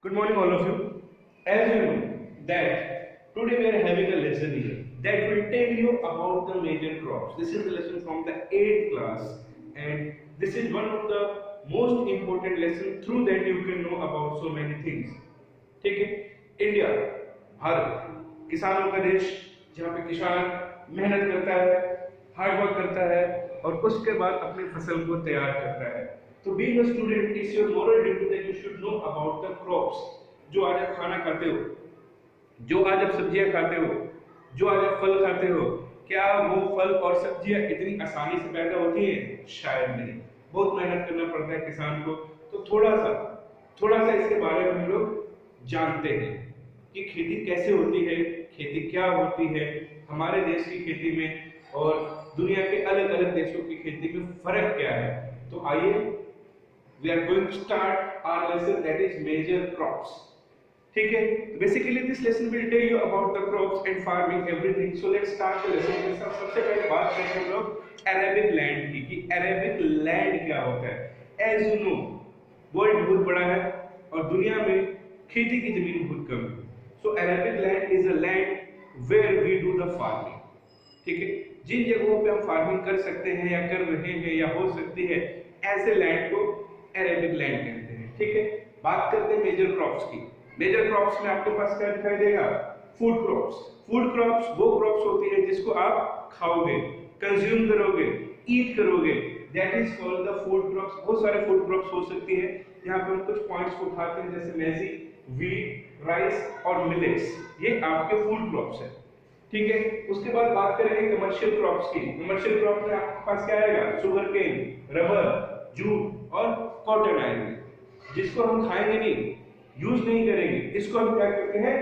Good morning, all of you. As you know that today we are having a lesson here that will tell you about the major crops. This is the lesson from the 8th class, and this is one of the most important lesson. Through that you can know about so many things. ठीक है, India, Bharat, किसानों का देश, जहाँ पे किसान मेहनत करता है, हार्ड वर्क करता है और उसके बाद अपनी फसल को तैयार करता है। तो being a student it's your moral duty that you should know about the crops. जो आज आप खाना खाते हो, जो आज आप सब्जियां खाते हो, जो आज आप फल खाते हो, क्या वो फल और सब्जियां इतनी आसानी से पैदा होती हैं? शायद नहीं, बहुत मेहनत करना पड़ता है किसान को। तो थोड़ा सा इसके बारे में हम लोग जानते हैं कि खेती कैसे होती है, खेती क्या होती है, हमारे देश की खेती में और दुनिया के अलग अलग देशों की खेती में फर्क क्या है। तो आइए, we are going to start our lesson that is major crops. ठीक है, basically this lesson will tell you about the crops and farming everything. So let's start the lesson. सबसे पहले बात करेंगे हम लोग अरेबिक लैंड की, कि अरेबिक लैंड क्या होता है। एज यू नो, वर्ल्ड बहुत बड़ा है और दुनिया में खेती की जमीन बहुत कम है। So Arabic land is a land where we do the farming. ठीक है, जिन जगहों पे हम फार्मिंग कर सकते हैं या कर रहे हैं या हो सकती है, ऐसे लैंड को अरेबिक लैंड कहते हैं। ठीक है, बात करते हैं मेजर क्रॉप्स की। मेजर क्रॉप्स में आपके पास क्या दिखाई देगा? Food crops. फूड क्रॉप्स वो क्रॉप्स होती है जिसको आप खाओगे, कंज्यूम करोगे, ईट करोगे, that is called the food crops. बहुत सारे फूड क्रॉप्स हो सकती है, यहाँ पे हम कुछ पॉइंट्स को उठाते हैं, जैसे मैजी, व्हीट, राइस और मिलेट्स। ये आपके फूड क्रॉप्स है। ठीक है, उसके बाद बात करेंगे कमर्शियल क्रॉप्स की। कमर्शियल क्रॉप में आपके पास क्या आएगा? शुगर केन, रबर, जूट और कॉटन आएंगे, जिसको हम खाएंगे नहीं, यूज नहीं करेंगे। इसको हम क्या करते हैं?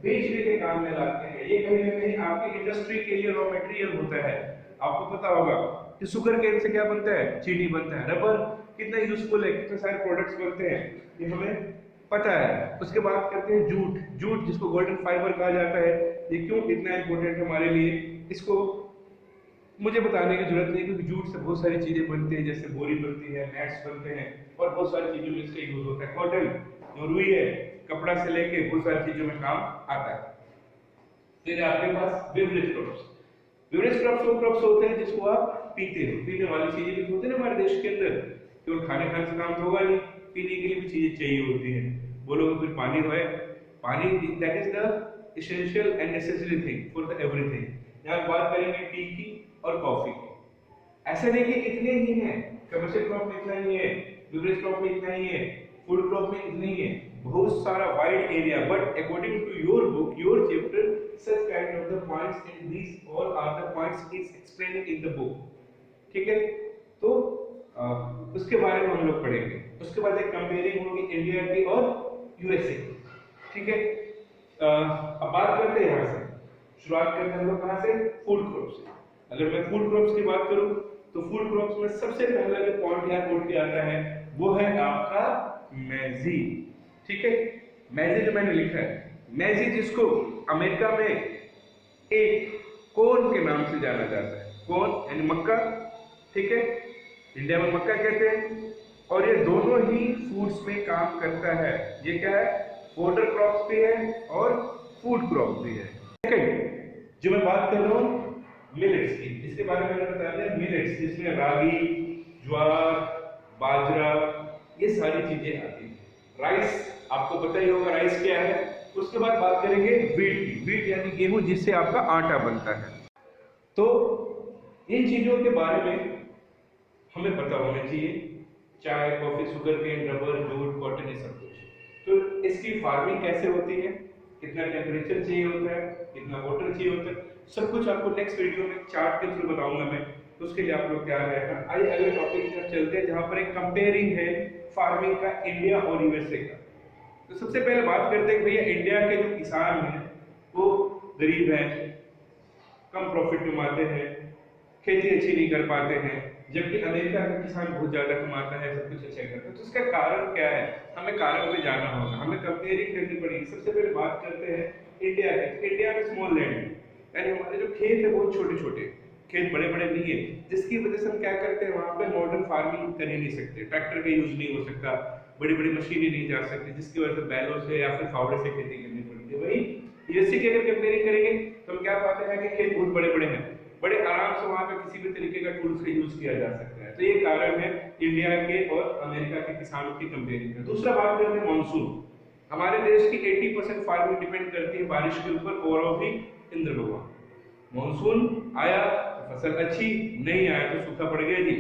बेचने के काम में लाते हैं। ये कहीं ना कहीं आपकी इंडस्ट्री के लिए रॉ मटेरियल होता है। आपको पता होगा कि शुगर केन से क्या बनता है? चीनी बनता है। रबर कितना यूजफुल है, कितने सारे प्रोडक्ट्स बनते हैं, ये हमें पता है। उसके बाद करते हैं जूट। जूट जिसको गोल्डन फाइबर कहा जाता है, ये क्यों इतना इंपॉर्टेंट है हमारे लिए, इसको मुझे बताने की जरूरत नहीं, क्योंकि जूट से बहुत सारी चीजें बनती हैं, जैसे बोरी बनती है, मैट्स बनते हैं और बहुत सारी चीजों में इसका यूज होता है। कॉटन जो रुई है, कपड़ा से लेके बहुत सारी चीजों में काम आता है। फिर आपके पास बेवरेज क्रॉप्स। बेवरेज क्रॉप्स वो क्रॉप्स होते हैं जिसको आप पीते हो, पीने वाली चीजें भी होती है ना हमारे देश के अंदर। केवल खाने खाने से काम तो होगा नहीं, पीने के लिए भी चीजें चाहिए होती हैं। बोलोगे फिर पानी तो है, पानी that is the essential and necessary thing for the everything. यहाँ बात करेंगे टी की और कॉफी की। ऐसा नहीं कि इतने ही हैं, कमर्शियल क्रॉप में इतना ही है, बेवरेज क्रॉप में इतना ही है, फूड क्रॉप में इतना ही है, बहुत सारा wide area. But according to your book, your chapter, such kind of the points and these all are the points is explained in the book। ठीक है, तो उसके बारे में हम लोग पढ़ेंगे। उसके बाद एक कंपेयरिंग होगी इंडिया की और यूएसए। ठीक है, अब बात करते हैं, यहाँ से शुरुआत करते हैं हम लोग कहाँ से? फूड क्रॉप्स से। अगर मैं फूड क्रॉप्स की बात करूं तो फूड क्रॉप्स में सबसे पहला जो पॉइंट यहाँ नोट किया आता है वो है आपका मैजी। ठीक है, मैजी जो मैंने लिखा है, मैजी जिसको अमेरिका में एक कोन के नाम से जाना जाता है, कोन यानी मक्का। ठीक है, इंडिया में मक्का कहते हैं, और ये दोनों ही फूड्स में काम करता है। ये क्या है? फोडर क्रॉप्स भी है और फूड क्रॉप भी है। सेकंड जो मैं बात कर रहा हूँ मिलेट्स की, इसके बारे में मैंने बता दिया। मिलेट्स जिसमें रागी, ज्वार, बाजरा, ये सारी चीजें आती हैं। राइस आपको पता ही होगा राइस क्या है। उसके बाद बात करेंगे व्हीट की। व्हीट यानी गेहूं, जिससे आपका आटा बनता है। तो इन चीजों के बारे में हमें पता होना चाहिए, चाय, coffee, sugar cane, rubber, jute, cotton, ये सब कुछ। तो इसकी फार्मिंग कैसे होती है, कितना टेम्परेचर चाहिए होता है, कितना वाटर चाहिए होता है, सब कुछ आपको नेक्स्ट वीडियो में चार्ट के थ्रू बताऊंगा मैं। तो उसके लिए आप लोग तैयार रहना। आइए अगले टॉपिक की तरफ चलते हैं, जहां पर एक कंपेयरिंग है फार्मिंग का इंडिया और यूएसए का। तो सबसे पहले बात करते हैं भैया, इंडिया के जो किसान हैं वो गरीब हैं, कम प्रॉफिट कमाते हैं, खेती अच्छी नहीं कर पाते हैं, जबकि अमेरिका का किसान बहुत ज्यादा कमाता है, सब कुछ अच्छा करता है। तो इसका कारण क्या है? हमें कारण पे जाना होगा, हमें कंपेयरिंग करनी पड़ेगी। सबसे पहले बात करते हैं इंडिया की। इंडिया में स्मॉल लैंड, यानी हमारे जो खेत है बहुत छोटे छोटे, खेत बड़े बड़े नहीं है, जिसकी वजह से हम क्या करते हैं, वहां पे मॉडर्न फार्मिंग कर ही नहीं सकते, ट्रैक्टर का यूज नहीं हो सकता, बड़ी बड़ी मशीनें नहीं जा सकती, जिसकी वजह से बैलों से या फिर फावड़े से खेती करनी पड़ती है। वही यूएसए की अगर कंपेयरिंग करेंगे तो हम क्या पाते हैं कि खेत बहुत बड़े बड़े हैं, बड़े आराम से वहां पे किसी भी तरीके का टूल्स का यूज किया जा सकता है। तो ये कारण है इंडिया के और अमेरिका के किसानों की कंपेयरिंग का। दूसरा बात करते हैं मानसून। हमारे देश की 80% फार्मिंग डिपेंड करती है बारिश के ऊपर और वो भी इंद्र भगवान। मानसून आया तो फसल अच्छी, नहीं आया तो सूखा पड़ गया जी,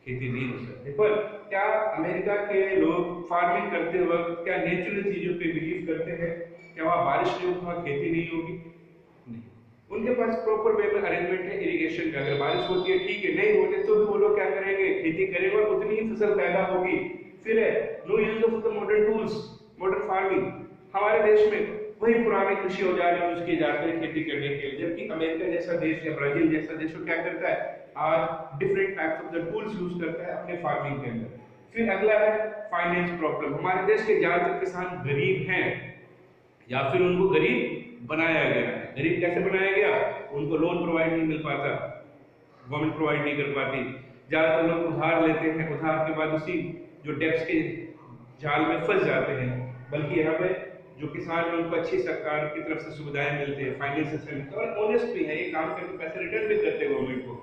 खेती नहीं हो सकती। पर क्या अमेरिका के लोग फार्मिंग करते वक्त क्या नेचुरल चीजों पे बिलीव करते हैं? क्या वहां बारिश नहीं होगी, वहां खेती नहीं होगी? नहीं, उनके पास प्रॉपर वे में अरेंजमेंट है इरिगेशन का। अगर बारिश होती है ठीक है, नहीं होती तो भी वो लोग क्या करेंगे, खेती करेंगे और उतनी ही फसल पैदा होगी। फिर है no use of the modern tools, modern farming. हमारे देश में वही पुराने कृषि औजार यूज किए जाते हैं खेती करने के लिए, जबकि अमेरिका जैसा देश या ब्राजील जैसा देश वो क्या करता है, आज different types of the tools use करता है अपने फार्मिंग के अंदर। फिर अगला है फाइनेंस प्रॉब्लम। हमारे देश के ज्यादातर किसान गरीब हैं या फिर उनको गरीब बनाया गया है। गरीब कैसे बनाया गया? उनको लोन प्रोवाइड नहीं मिल पाता, गवर्नमेंट प्रोवाइड नहीं कर पाती। ज्यादातर लोग उधार लेते हैं, उधार के बाद उसी जो डेब्ट्स के जाल में फंस जाते हैं। बल्कि यहाँ पे जो किसान है उनको अच्छी सरकार की तरफ से सुविधाएं मिलती है, फाइनेंस सिस्टम मिलता है और ऑनेस्ट भी है, ये काम करके पैसे रिटर्न भी करते हैं गवर्नमेंट को।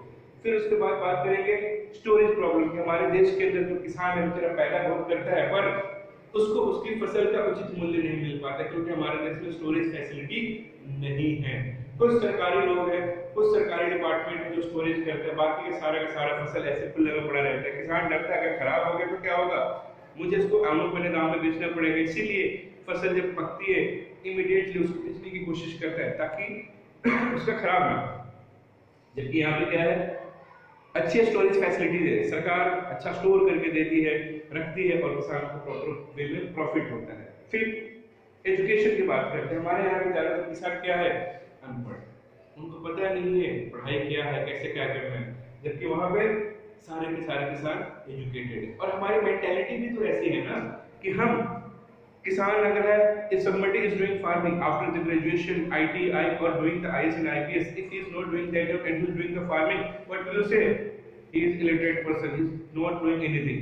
फिर उसके बाद बात करेंगे स्टोरेज प्रॉब्लम की। हमारे देश के अंदर जो किसान है बेचारा पैदा बहुत करता है पर उसको उसकी फसल का उचित मूल्य नहीं मिल पाता, क्योंकि हमारे देश में स्टोरेज फैसिलिटी नहीं है। कुछ सरकारी लोग हैं, कुछ सरकारी डिपार्टमेंट है जो स्टोरेज करते हैं, बाकी का सारा फसल ऐसे खुले में पड़ा रहता है। किसान डरता है अगर खराब हो गया तो क्या होगा, मुझे इसको आमों बने दाम में बेचना पड़ेगा। इसीलिए फसल जब पकती है इमीडिएटली उसको बेचने की कोशिश करता है ताकि उसका खराब ना हो। जबकि यहाँ पे क्या है, अच्छी स्टोरेज फैसिलिटीज है, सरकार अच्छा स्टोर करके देती है, रखती है और किसान को प्रॉपर वे में प्रॉफिट होता है। फिर एजुकेशन की बात करते हैं। हमारे यहाँ पे ज्यादातर किसान क्या है, अनपढ़, उनको पता नहीं है पढ़ाई क्या है, कैसे क्या करना है। जबकि वहां पे सारे के सारे किसान एजुकेटेड है। और हमारी मेंटेलिटी भी तो ऐसी है ना कि हम किसान अगर है, if somebody is doing farming after the graduation, ITI or doing the IS and IPS, if he is not doing that job and he is doing the farming, what will you say? He is illiterate person, he is not doing anything.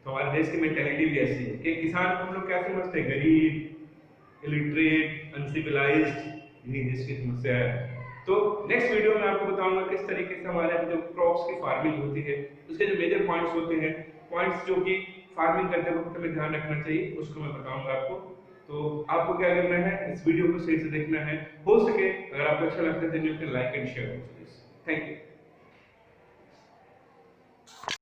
तो हमारे देश की mentality भी ऐसी है कि किसान को हम लोग क्या समझते हैं, गरीब, इलिटरेट, अनसिविलाइज्ड, यही देश की समस्या है। तो नेक्स्ट वीडियो में आपको बताऊंगा किस तरीके से हमारे जो क्रॉप्स की फार्मिंग होती है उसके जो मेजर पॉइंट्स होते हैं, पॉइंट्स जो कि फार्मिंग करते वक्त हमें ध्यान रखना चाहिए, उसको मैं बताऊंगा आपको। तो आपको क्या करना है, इस वीडियो को सही से देखना है। हो सके अगर आपको अच्छा लगता है तो you can like and share. Thank you.